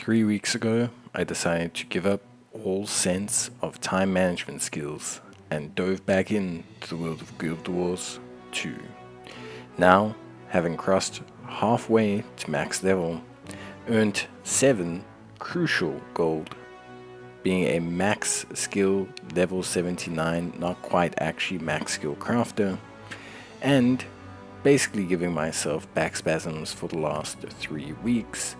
3 weeks ago, I decided to give up all sense of time management skills and dove back into the world of Guild Wars 2. Now, having crossed halfway to max level, earned 7 crucial gold, being a max skill level 79, not quite actually max skill crafter, and basically giving myself back spasms for the last 3 weeks,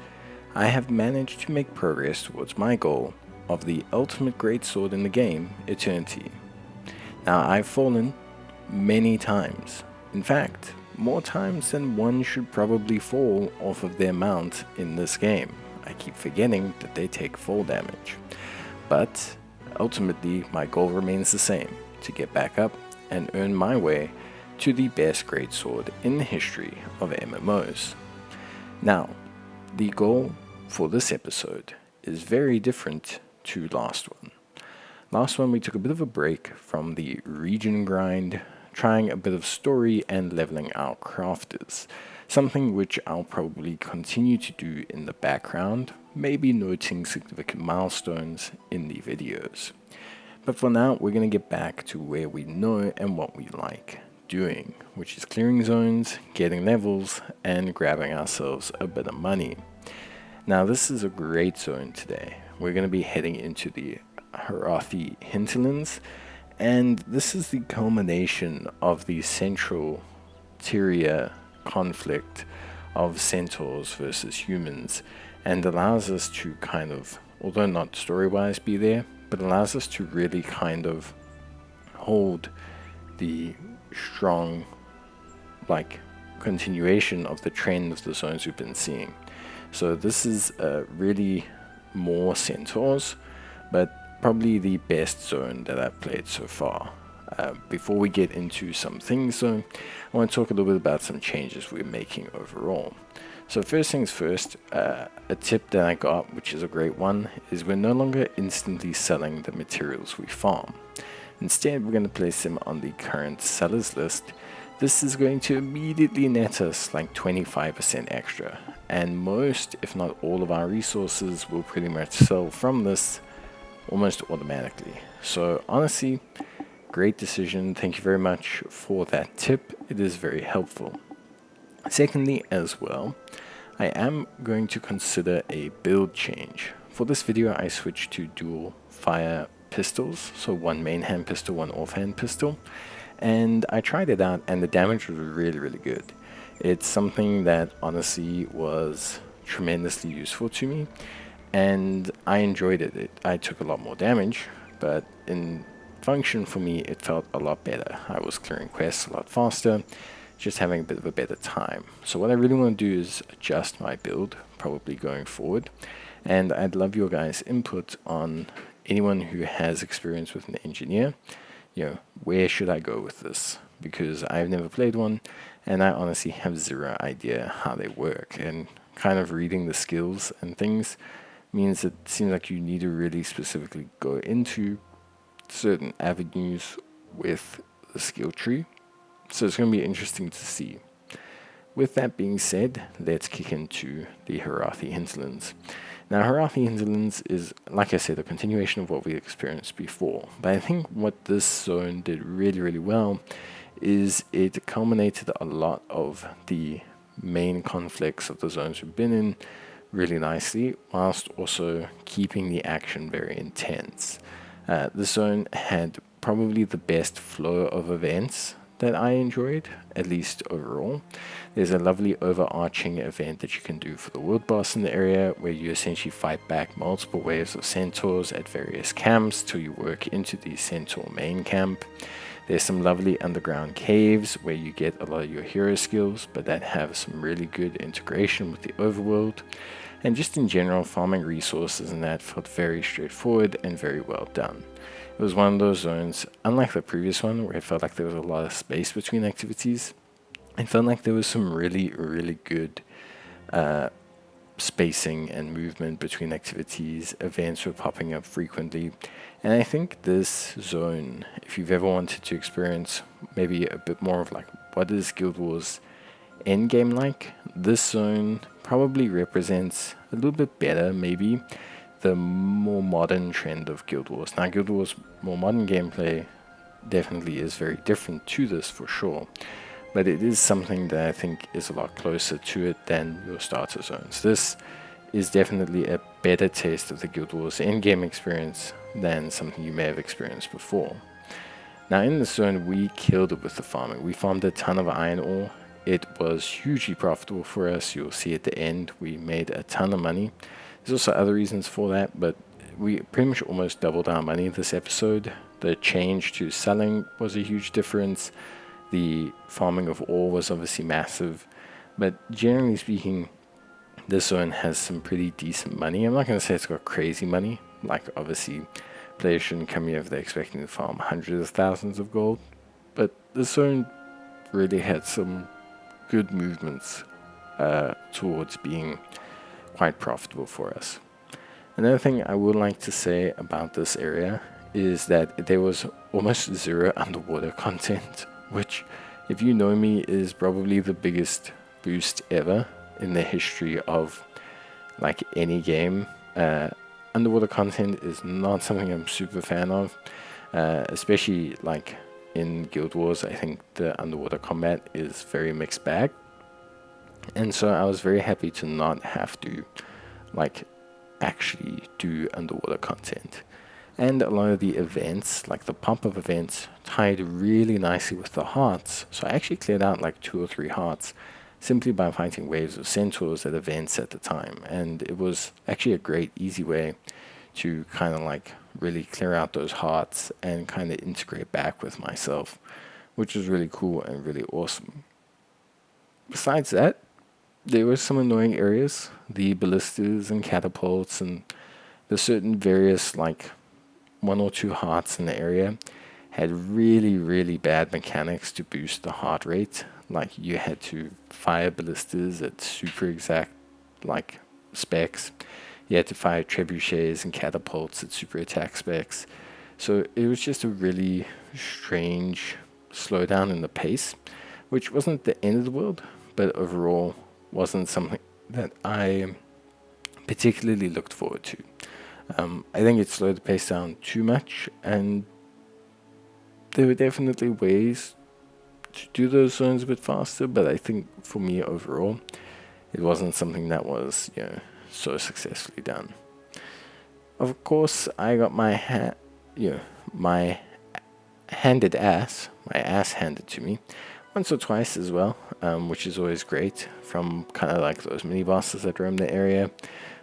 I have managed to make progress towards my goal of the ultimate greatsword in the game, Eternity. Now, I've fallen many times. In fact, more times than one should probably fall off of their mount in this game. I keep forgetting that they take fall damage. But ultimately, my goal remains the same, to get back up and earn my way to the best greatsword in the history of MMOs. Now, the goal for this episode is very different to last one. Last one we took a bit of a break from the region grind, trying a bit of story and leveling our crafters, something which I'll probably continue to do in the background, maybe noting significant milestones in the videos. But for now, we're going to get back to where we know and what we like doing, which is clearing zones, getting levels, and grabbing ourselves a bit of money. Now, this is a great zone today. We're going to be heading into the Harathi Hinterlands, and this is the culmination of the central Tyria conflict of centaurs versus humans, and allows us to kind of, although not story-wise be there, but allows us to really kind of hold the strong continuation of the trend of the zones we've been seeing. So this is really more centaurs, but probably the best zone that I've played so far. Before we get into some things though, I want to talk a little bit about some changes we're making overall. So first things first, a tip that I got, which is a great one, is we're no longer instantly selling the materials we farm. Instead, we're going to place them on the current sellers list. This is going to immediately net us like 25% extra, and most, if not all, of our resources will pretty much sell from this almost automatically. So honestly, great decision. Thank you very much for that tip. It is very helpful. Secondly, as well, I am going to consider a build change. For this video, I switched to dual fire pistols, so one main hand pistol, one offhand pistol, and I tried it out and the damage was really good. It's something that honestly was tremendously useful to me, and I enjoyed it. I took a lot more damage, but in function for me it felt a lot better. I was clearing quests a lot faster, just having a bit of a better time. So what I really want to do is adjust my build, probably going forward, and I'd love your guys' input on anyone who has experience with an engineer. Where should I go with this? Because I've never played one, and I honestly have zero idea how they work, and kind of reading the skills and things means it seems like you need to really specifically go into certain avenues with the skill tree. So it's going to be interesting to see. With that being said, let's kick into the Harathi Hinterlands. Now, Harathi Hinterlands is, like I said, a continuation of what we experienced before. But I think what this zone did really well is it culminated a lot of the main conflicts of the zones we've been in really nicely, whilst also keeping the action very intense. This zone had probably the best flow of events that I enjoyed, at least overall. There's a lovely overarching event that you can do for the world boss in the area, where you essentially fight back multiple waves of centaurs at various camps till you work into the centaur main camp. There's some lovely underground caves where you get a lot of your hero skills, but that have some really good integration with the overworld. And just in general, farming resources and that felt very straightforward and very well done. It was one of those zones, unlike the previous one, where it felt like there was a lot of space between activities. It felt like there was some really good spacing and movement between activities. Events were popping up frequently. And I think this zone, if you've ever wanted to experience maybe a bit more of like what is Guild Wars endgame-like, this zone probably represents a little bit better, maybe, the more modern trend of Guild Wars. Now, Guild Wars' more modern gameplay definitely is very different to this for sure, but it is something that I think is a lot closer to it than your starter zones. This is definitely a better taste of the Guild Wars endgame experience than something you may have experienced before. Now, in this zone, we killed it with the farming. We farmed a ton of iron ore. It was hugely profitable for us. You'll see at the end, we made a ton of money. There's also other reasons for that, but we pretty much almost doubled our money this episode. The change to selling was a huge difference. The farming of ore was obviously massive, but generally speaking, this zone has some pretty decent money. I'm not going to say it's got crazy money. Like, obviously, players shouldn't come here if they're expecting to farm hundreds of thousands of gold, but this zone really had some good movements towards being quite profitable for us. Another thing I would like to say about this area is that there was almost zero underwater content, which, if you know me, is probably the biggest boost ever in the history of like any game. Underwater content is not something I'm super fan of, especially like in Guild Wars. I think the underwater combat is very mixed bag, and so I was very happy to not have to like actually do underwater content. And a lot of the events, like the pop-up events, tied really nicely with the hearts. So I actually cleared out like 2 or 3 hearts simply by fighting waves of centaurs at events at the time. And it was actually a great, easy way to kind of like really clear out those hearts and kind of integrate back with myself, which was really cool and really awesome. Besides that, there were some annoying areas, the ballistas and catapults, and the certain various like 1 or 2 hearts in the area had really bad mechanics to boost the heart rate. Like, you had to fire ballistas at super exact like specs. You had to fire trebuchets and catapults at super attack specs. So it was just a really strange slowdown in the pace, which wasn't the end of the world, but overall wasn't something that I particularly looked forward to. I think it slowed the pace down too much, and there were definitely ways to do those zones a bit faster, but I think for me overall, it wasn't something that was, so successfully done. Of course, I got my my ass handed to me once or twice as well, which is always great from kind of like those mini bosses that roam the area.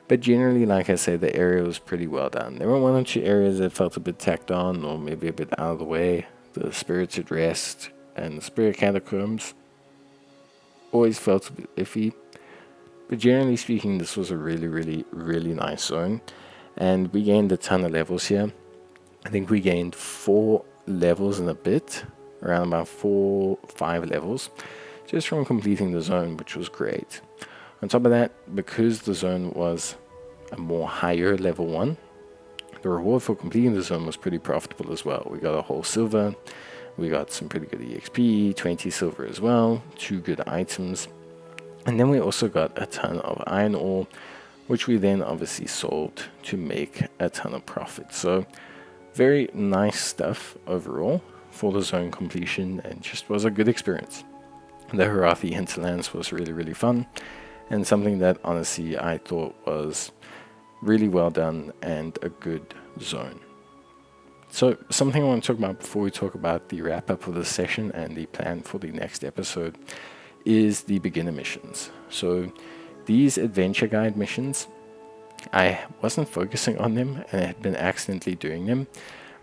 But generally, like I said, the area was pretty well done. There were 1 or 2 areas that felt a bit tacked on, or maybe a bit out of the way. The Spirited Rest and the Spirit Catacombs always felt a bit iffy. But generally speaking, this was a really nice zone. And we gained a ton of levels here. I think we gained 4 levels and a bit, around about 4-5 levels, just from completing the zone, which was great. On top of that, because the zone was a more higher level 1, the reward for completing the zone was pretty profitable as well. We got a whole silver, we got some pretty good EXP, 20 silver as well, 2 good items, and then we also got a ton of iron ore, which we then obviously sold to make a ton of profit. So very nice stuff overall for the zone completion, and just was a good experience. The Harathi Hinterlands was really fun, and something that honestly I thought was really well done and a good zone. So something I want to talk about before we talk about the wrap up of this session and the plan for the next episode is the beginner missions. So these adventure guide missions, I wasn't focusing on them and I had been accidentally doing them,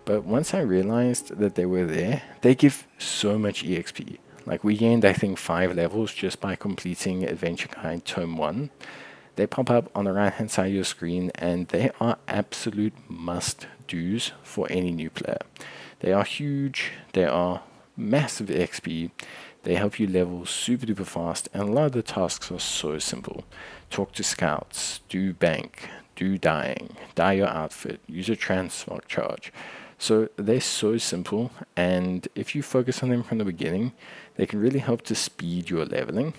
but once I realized that they were there, they give so much EXP. Like, we gained, I think, 5 levels just by completing Adventure Guide Tome 1. They pop up on the right-hand side of your screen, and they are absolute must-dos for any new player. They are huge, they are massive XP, they help you level super-duper fast, and a lot of the tasks are so simple. Talk to scouts, do bank, do dying, dye your outfit, use a transfer charge. So they're so simple, and if you focus on them from the beginning, they can really help to speed your leveling.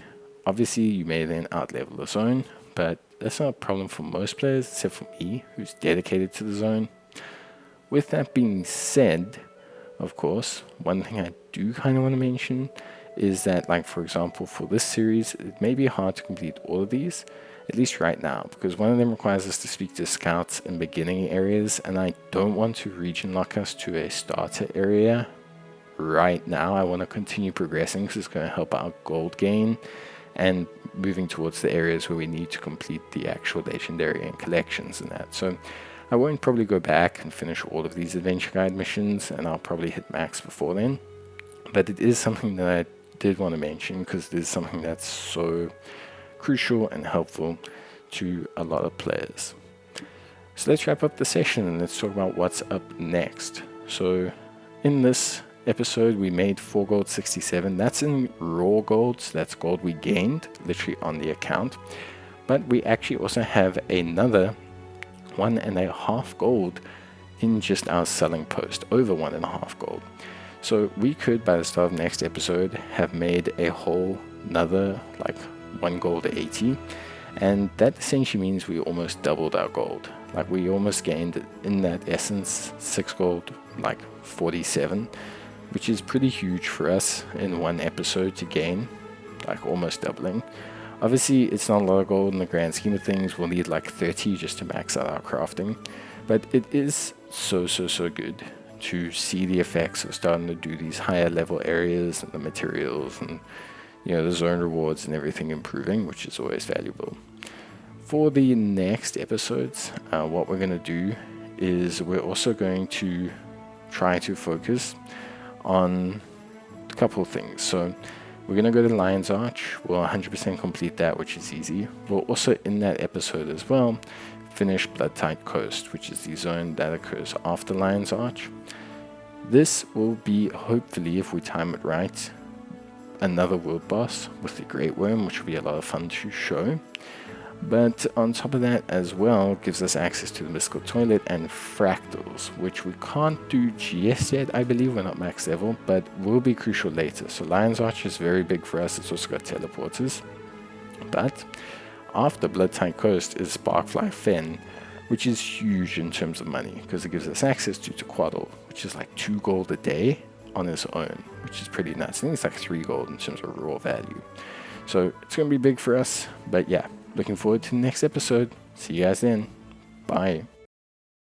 Obviously, you may then outlevel the zone, but that's not a problem for most players, except for me, who's dedicated to the zone. With that being said, of course, one thing I do kind of want to mention is that, like, for example, for this series, it may be hard to complete all of these, at least right now, because one of them requires us to speak to scouts in beginning areas, and I don't want to region lock us to a starter area right now. I want to continue progressing because it's going to help our gold gain and moving towards the areas where we need to complete the actual legendary and collections and that. So I won't probably go back and finish all of these adventure guide missions, and I'll probably hit max before then. But it is something that I did want to mention because it is something that's so crucial and helpful to a lot of players. So let's wrap up the session and let's talk about what's up next. So in this episode, we made 4 gold 67. That's in raw gold, so that's gold we gained literally on the account. But we actually also have another 1.5 gold in just our selling post, over 1.5 gold. So we could, by the start of next episode, have made a whole another like 1 gold 80, and that essentially means we almost doubled our gold. Like, we almost gained in that essence 6 gold like 47, which is pretty huge for us in one episode to gain, like almost doubling. Obviously, it's not a lot of gold in the grand scheme of things. We'll need like 30 just to max out our crafting, but it is so good to see the effects of starting to do these higher level areas and the materials and, you know, the zone rewards and everything improving, which is always valuable. For the next episodes, what we're going to do is we're also going to try to focus on a couple of things. So we're going to go to Lion's Arch. We'll 100% complete that, which is easy. We'll also, in that episode as well, finish Bloodtide Coast, which is the zone that occurs after Lion's Arch. This will be, hopefully, if we time it right, another world boss with the Great Worm, which will be a lot of fun to show. But on top of that as well, gives us access to the Mystical Toilet and Fractals, which we can't do just yet. I believe we're not max level, but will be crucial later. So Lion's Arch is very big for us. It's also got teleporters. But after Bloodtide Coast is Sparkfly Fen, which is huge in terms of money, because it gives us access to Tequaddle, which is like 2 gold a day on its own, which is pretty nuts. I think it's like 3 gold in terms of raw value. So it's going to be big for us, but yeah. Looking forward to the next episode. See you guys then. Bye.